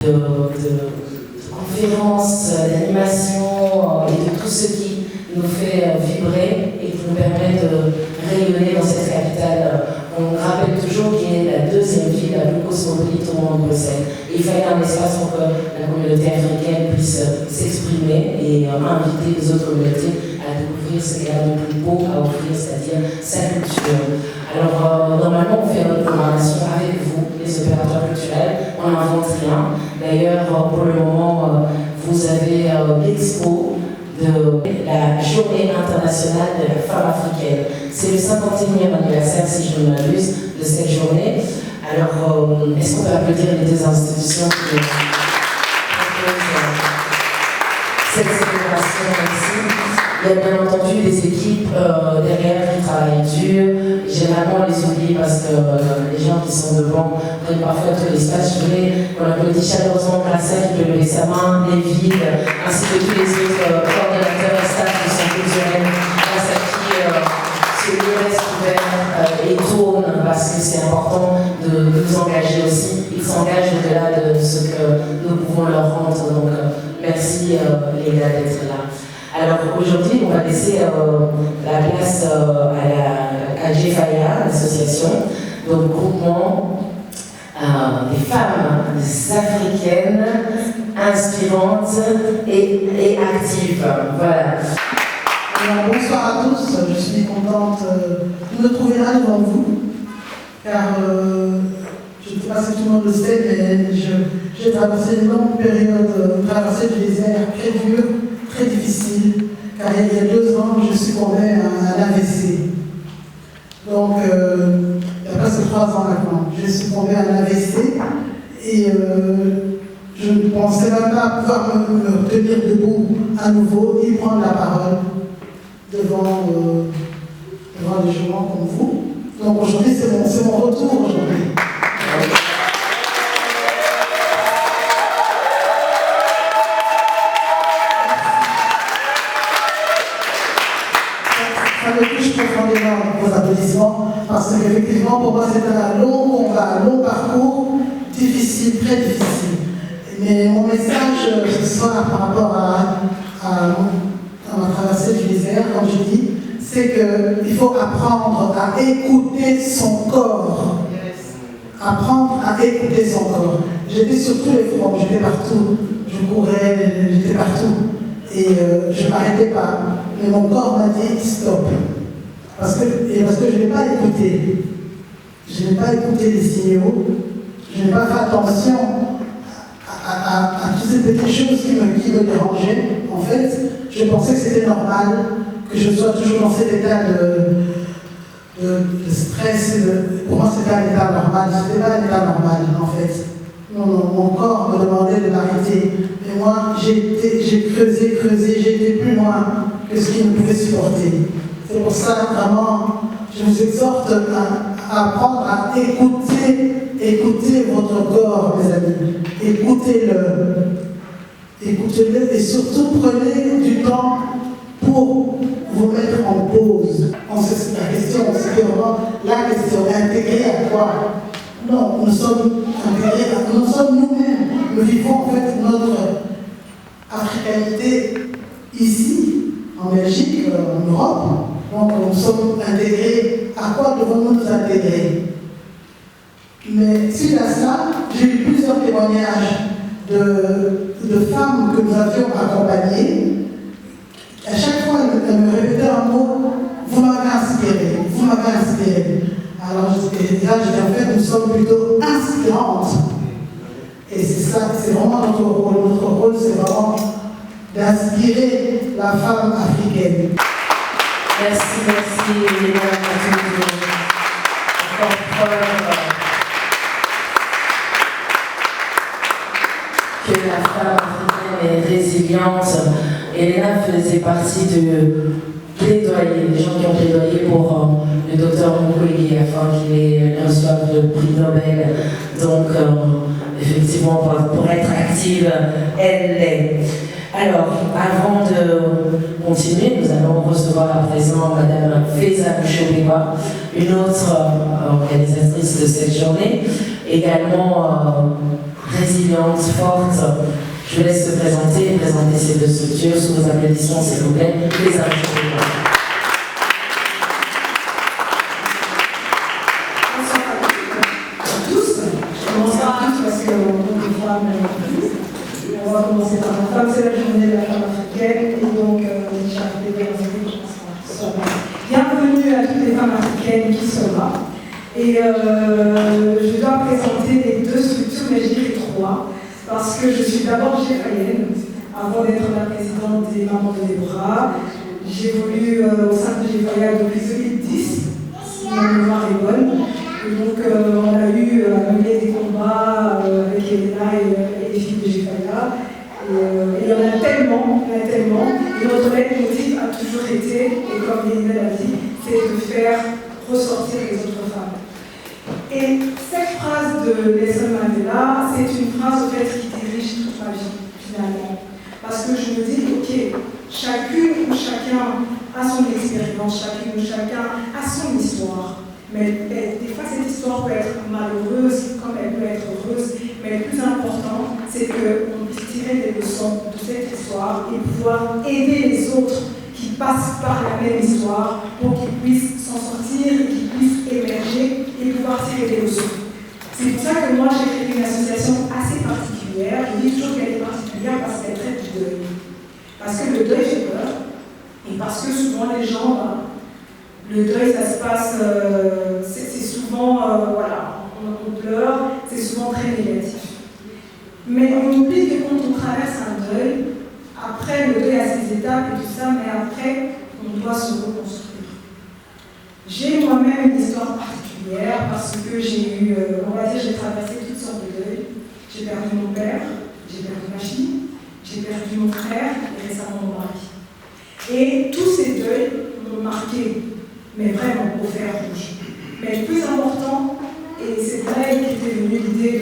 de conférences, d'animations et de tout ce qui nous fait vibrer et qui nous permet de rayonner dans cette capitale. On rappelle toujours qu'il est la deuxième ville la plus cosmopolite au monde, Bruxelles. Et il fallait un espace pour que la communauté africaine puisse s'exprimer et inviter les autres communautés à découvrir ce qu'elle a de plus beau à offrir, c'est-à-dire sa culture. Alors, normalement, on fait notre programmation avec vous, les opérateurs culturels. On n'invente rien. D'ailleurs, pour le moment, vous avez l'expo de la Journée internationale de la femme africaine. C'est le 51e anniversaire, si je ne m'abuse, de cette journée. Alors, est-ce qu'on peut applaudir les deux institutions qui proposent cette célébration ici? Il y a bien entendu des équipes derrière qui travaillent dur. Généralement, on les oublie parce que les gens qui sont devant prennent parfois tout l'espace. Je voulais qu'on applaudisse chaleureusement Grasset qui peut lever sa main, les villes, ainsi que tous les autres coordonnateurs et staff qui sont culturels, grâce à qui ce lieu reste ouvert et tourne, parce que c'est important de nous engager aussi. Ils s'engagent au-delà de ce que nous pouvons leur rendre. Donc, merci les gars d'être là. Alors aujourd'hui, on va laisser la place à GFIA, l'association, donc groupement des femmes africaines inspirantes et actives. Voilà. Alors, bonsoir à tous, je suis contente de me trouver là devant vous, car je ne sais pas si tout le monde le sait, mais j'ai traversé une longue période, traversée du désert très dure, très difficile, car il y a 2 ans, je succombais à l'AVC. Donc, il y a presque 3 ans maintenant, j'ai succombé à l'AVC et je ne pensais même pas pouvoir me tenir debout à nouveau et prendre la parole devant des gens comme vous. Donc aujourd'hui, c'est mon retour aujourd'hui. Ça me touche profondément vos applaudissements, parce qu'effectivement, pour moi, c'est un long combat, un long parcours, difficile, très difficile. Mais mon message ce soir par rapport à ma traversée du désert, comme je dis, c'est qu'il faut apprendre à écouter son corps. Apprendre à écouter son corps. J'étais sur tous les fronts, j'étais partout. Je courais, j'étais partout. Et je ne m'arrêtais pas. Mais mon corps m'a dit stop. Parce que je n'ai pas écouté. Je n'ai pas écouté les signaux. Je n'ai pas fait attention à toutes ces petites choses qui me dérangeaient. En fait, je pensais que c'était normal que je sois toujours dans cet état de stress. Pour moi, c'était un état normal. Ce n'était pas un état normal, en fait. Non, mon corps me demandait de m'arrêter. Et moi, j'ai creusé, j'ai été plus loin que ce qu'il ne pouvait supporter. C'est pour ça, vraiment, je vous exhorte à apprendre à écouter votre corps, mes amis. Écoutez-le et surtout prenez du temps pour vous mettre en pause. La question, c'est vraiment la question, intégrer à quoi? Non, nous sommes intégrés, nous sommes nous-mêmes. Nous vivons en fait notre africanité ici, en Belgique, en Europe. Donc nous sommes intégrés. À quoi devons-nous nous intégrer? Mais suite à ça, j'ai eu plusieurs témoignages de femmes que nous avions accompagnées. À chaque fois, elles me répétaient un mot, vous m'avez inspiré, vous m'avez inspiré. Alors là, je dis en fait, nous sommes plutôt inspirantes. Et c'est ça, c'est vraiment notre rôle. Notre rôle, c'est vraiment d'inspirer la femme africaine. Merci, Léna, encore preuve que la femme africaine est résiliente. Léna faisait partie du plaidoyer, des gens qui ont plaidoyé pour le docteur Mukwege afin qu'il reçoive le prix Nobel. Donc, effectivement, pour être active, elle l'est. Alors, avant de continuer, nous allons recevoir à présent Madame Feza Mouchoubeba, une autre organisatrice de cette journée, également résiliente, forte. Je vous laisse se présenter ces deux structures sous vos applaudissements, s'il vous plaît. Les invités. On va commencer par la femme, c'est la journée de la femme africaine, et donc bienvenue à toutes les femmes africaines qui sont là. Et je dois présenter les deux structures, mais je dirais trois, parce que je suis d'abord GFAIenne, avant d'être la présidente des Mamans de Déborah. J'évolue au sein de GFAIA depuis 2010, si ma mémoire est bonne. Et donc on a eu à mener des combats avec Elena et les filles de GFAIA. Et il y en a tellement, et notre leitmotiv a toujours été, et comme Elena l'a dit, c'est de faire ressortir les autres femmes. Et cette phrase de Nelson Mandela, c'est une phrase au fait qui dirige toute ma vie, finalement. Parce que je me dis, ok, chacune ou chacun a son expérience, chacune ou chacun a son histoire. Mais des fois, cette histoire peut être malheureuse, comme elle peut être heureuse. Mais le plus important, c'est qu'on puisse tirer des leçons de cette histoire et pouvoir aider les autres qui passent par la même histoire pour qu'ils puissent s'en sortir, qu'ils puissent émerger et pouvoir tirer des leçons. C'est pour ça que moi, j'ai créé une association assez particulière. Je dis toujours qu'elle est particulière parce qu'elle traite du deuil. Parce que le deuil fait peur et parce que souvent les gens... le deuil, ça se passe, c'est souvent, voilà, on pleure, c'est souvent très négatif. Mais on oublie que quand on traverse un deuil, après le deuil a ses étapes et tout ça, mais après, on doit se reconstruire. J'ai moi-même une histoire particulière parce que j'ai eu, on va dire, j'ai traversé toutes sortes de deuils. J'ai perdu mon père, j'ai perdu ma fille, j'ai perdu mon frère et récemment mon mari. Et tous ces deuils m'ont marqué. Mais vraiment au fer rouge. Mais le plus important, et c'est vrai qu'était venue l'idée